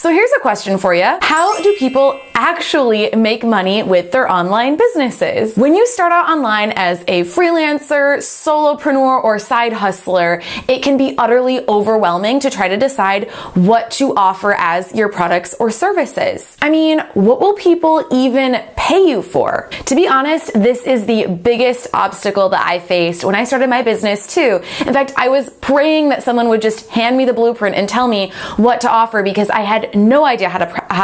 So here's a question for you. How do people actually make money with their online businesses? When you start out online as a freelancer, solopreneur, or side hustler, it can be utterly overwhelming to try to decide what to offer as your products or services. I mean, what will people even pay you for? To be honest, this is the biggest obstacle that I faced when I started my business too. In fact, I was praying that someone would just hand me the blueprint and tell me what to offer because I had no idea how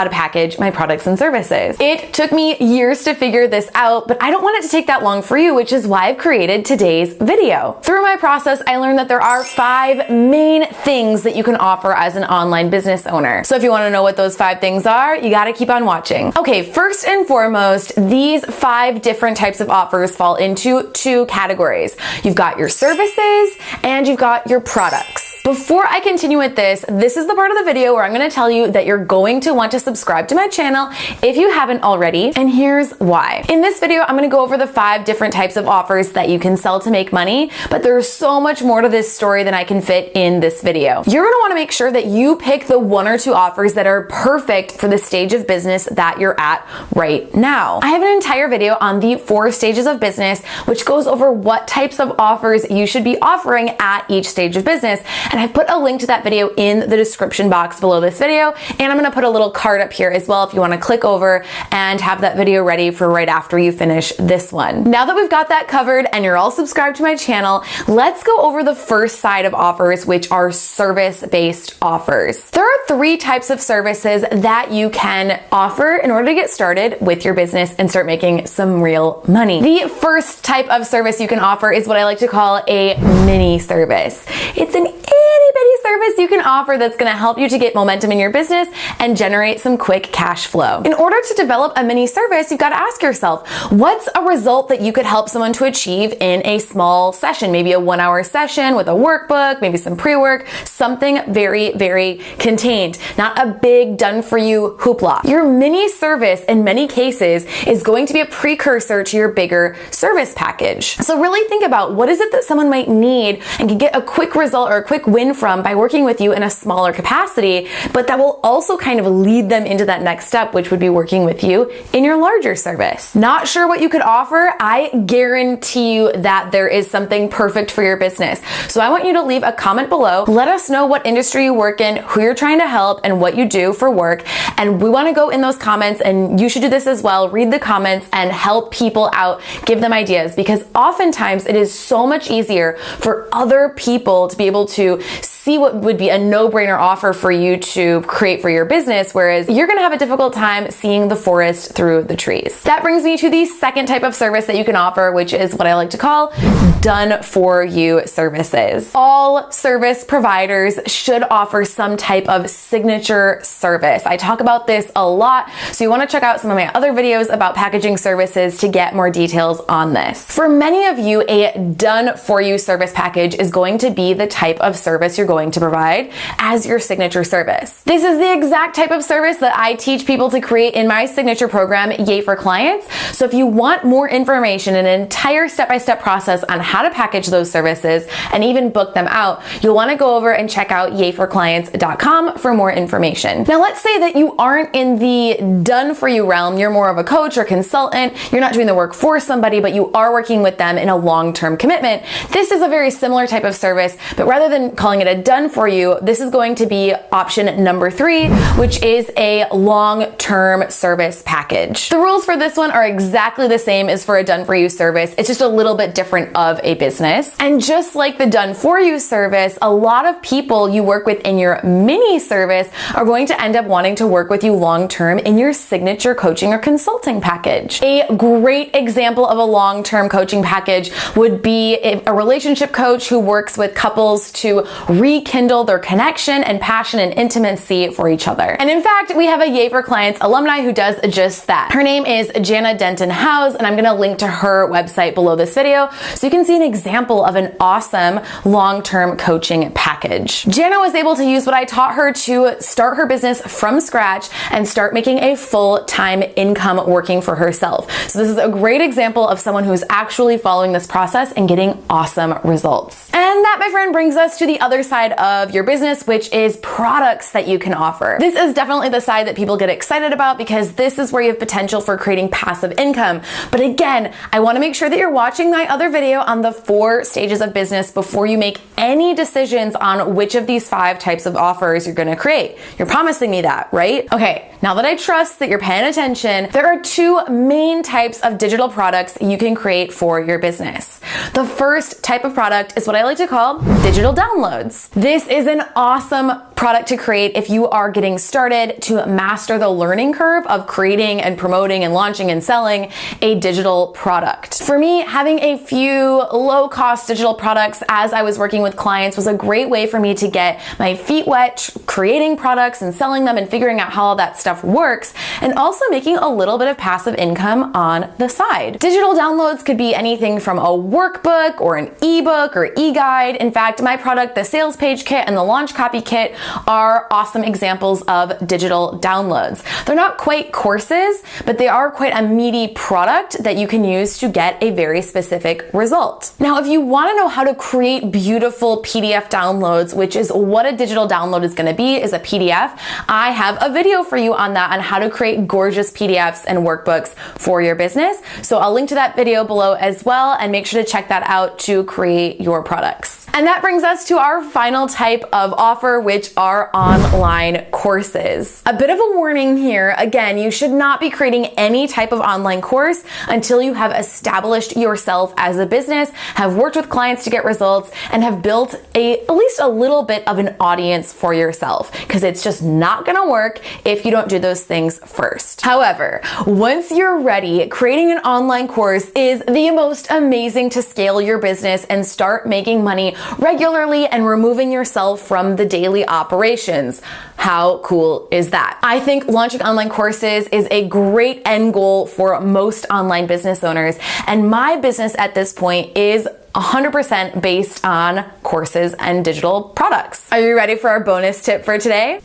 to package my products and services. It took me years to figure this out, but I don't want it to take that long for you, which is why I've created today's video. Through my process, I learned that there are 5 main things that you can offer as an online business owner. So if you want to know what those 5 things are, you got to keep on watching. Okay, first and foremost, these 5 different types of offers fall into 2 categories. You've got your services and you've got your products. Before I continue with this is the part of the video where I'm going to tell you that you're going to want to subscribe to my channel if you haven't already, and here's why. In this video, I'm going to go over the 5 different types of offers that you can sell to make money, but there's so much more to this story than I can fit in this video. You're going to want to make sure that you pick the 1 or 2 offers that are perfect for the stage of business that you're at right now. I have an entire video on the 4 stages of business, which goes over what types of offers you should be offering at each stage of business. And I've put a link to that video in the description box below this video. And I'm going to put a little card up here as well if you want to click over and have that video ready for right after you finish this one. Now that we've got that covered and you're all subscribed to my channel, let's go over the first side of offers, which are service-based offers. There are 3 types of services that you can offer in order to get started with your business and start making some real money. The first type of service you can offer is what I like to call a mini service. It's an itty-bitty service you can offer that's going to help you to get momentum in your business and generate some quick cash flow. In order to develop a mini service, you've got to ask yourself, what's a result that you could help someone to achieve in a small session? Maybe a 1-hour session with a workbook, maybe some pre-work, something very, very contained, not a big done-for-you hoopla. Your mini service, in many cases, is going to be a precursor to your bigger service package. So really think about what is it that someone might need and can get a quick result or a quick win from by working with you in a smaller capacity, but that will also kind of lead them into that next step, which would be working with you in your larger service. Not sure what you could offer? I guarantee you that there is something perfect for your business. So I want you to leave a comment below. Let us know what industry you work in, who you're trying to help, and what you do for work. And we want to go in those comments, and you should do this as well. Read the comments and help people out, give them ideas, because oftentimes it is so much easier for other people to be able to see what would be a no-brainer offer for you to create for your business, whereas you're going to have a difficult time seeing the forest through the trees. That brings me to the second type of service that you can offer, which is what I like to call done-for-you services. All service providers should offer some type of signature service. I talk about this a lot, so you want to check out some of my other videos about packaging services to get more details on this. For many of you, a done-for-you service package is going to be the type of service you're going to provide as your signature service. This is the exact type of service that I teach people to create in my signature program, Yay for Clients. So if you want more information, an entire step-by-step process on how to package those services and even book them out, you'll want to go over and check out yayforclients.com for more information. Now let's say that you aren't in the done-for-you realm. You're more of a coach or consultant. You're not doing the work for somebody, but you are working with them in a long-term commitment. This is a very similar type of service, but rather than calling it a done for you, this is going to be option number 3, which is a long-term service package. The rules for this one are exactly the same as for a done for you service. It's just a little bit different of a business. And just like the done for you service, a lot of people you work with in your mini service are going to end up wanting to work with you long-term in your signature coaching or consulting package. A great example of a long-term coaching package would be a relationship coach who works with couples to rekindle their connection and passion and intimacy for each other. And in fact, we have a Yay for Clients alumni who does just that. Her name is Jana Denton House, and I'm going to link to her website below this video so you can see an example of an awesome long-term coaching package. Jana was able to use what I taught her to start her business from scratch and start making a full-time income working for herself. So this is a great example of someone who's actually following this process and getting awesome results. And that, my friend, brings us to the other side of of your business, which is products that you can offer. This is definitely the side that people get excited about because this is where you have potential for creating passive income. But again, I want to make sure that you're watching my other video on the 4 stages of business before you make any decisions on which of these 5 types of offers you're going to create. You're promising me that, right? Okay, now that I trust that you're paying attention, there are 2 main types of digital products you can create for your business. The first type of product is what I like to call digital downloads. This is an awesome product to create if you are getting started to master the learning curve of creating and promoting and launching and selling a digital product. For me, having a few low-cost digital products as I was working with clients was a great way for me to get my feet wet creating products and selling them and figuring out how all that stuff works, and also making a little bit of passive income on the side. Digital downloads could be anything from a workbook or an ebook or e-guide. In fact, my product, the sales page kit and the launch copy kit, are awesome examples of digital downloads. They're not quite courses, but they are quite a meaty product that you can use to get a very specific result. Now, if you want to know how to create beautiful PDF downloads, which is what a digital download is going to be, is a PDF, I have a video for you on that, on how to create gorgeous PDFs and workbooks for your business. So I'll link to that video below as well, and make sure to check that out to create your products. And that brings us to our final type of offer, which are online courses. A bit of a warning here. Again, you should not be creating any type of online course until you have established yourself as a business, have worked with clients to get results, and have built at least a little bit of an audience for yourself, because it's just not gonna work if you don't do those things first. However, once you're ready, creating an online course is the most amazing to scale your business and start making money regularly and removing yourself from the daily operations. How cool is that? I think launching online courses is a great end goal for most online business owners, and my business at this point is 100% based on courses and digital products. Are you ready for our bonus tip for today?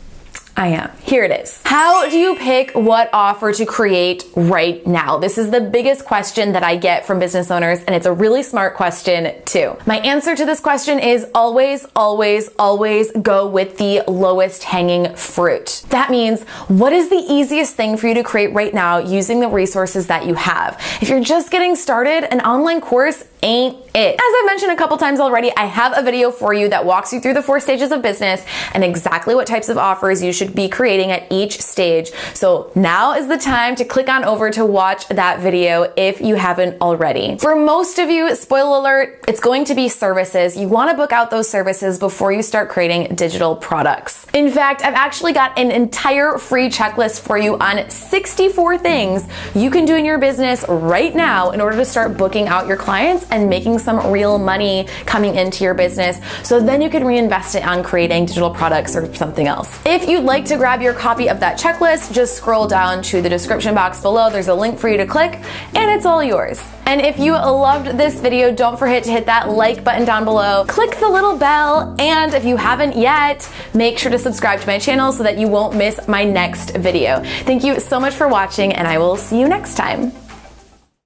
I am. Here it is. How do you pick what offer to create right now? This is the biggest question that I get from business owners, and it's a really smart question too. My answer to this question is always, always, always go with the lowest hanging fruit. That means, what is the easiest thing for you to create right now using the resources that you have? If you're just getting started, an online course ain't it. As I've mentioned a couple times already, I have a video for you that walks you through the 4 stages of business and exactly what types of offers you should be creating at each stage. So now is the time to click on over to watch that video if you haven't already. For most of you, spoiler alert, it's going to be services. You want to book out those services before you start creating digital products. In fact, I've actually got an entire free checklist for you on 64 things you can do in your business right now in order to start booking out your clients and making some real money coming into your business, so then you can reinvest it on creating digital products or something else. If you'd like to grab your copy of that checklist, just scroll down to the description box below. There's a link for you to click, and it's all yours. And if you loved this video, don't forget to hit that like button down below, click the little bell, and if you haven't yet, make sure to subscribe to my channel so that you won't miss my next video. Thank you so much for watching, and I will see you next time.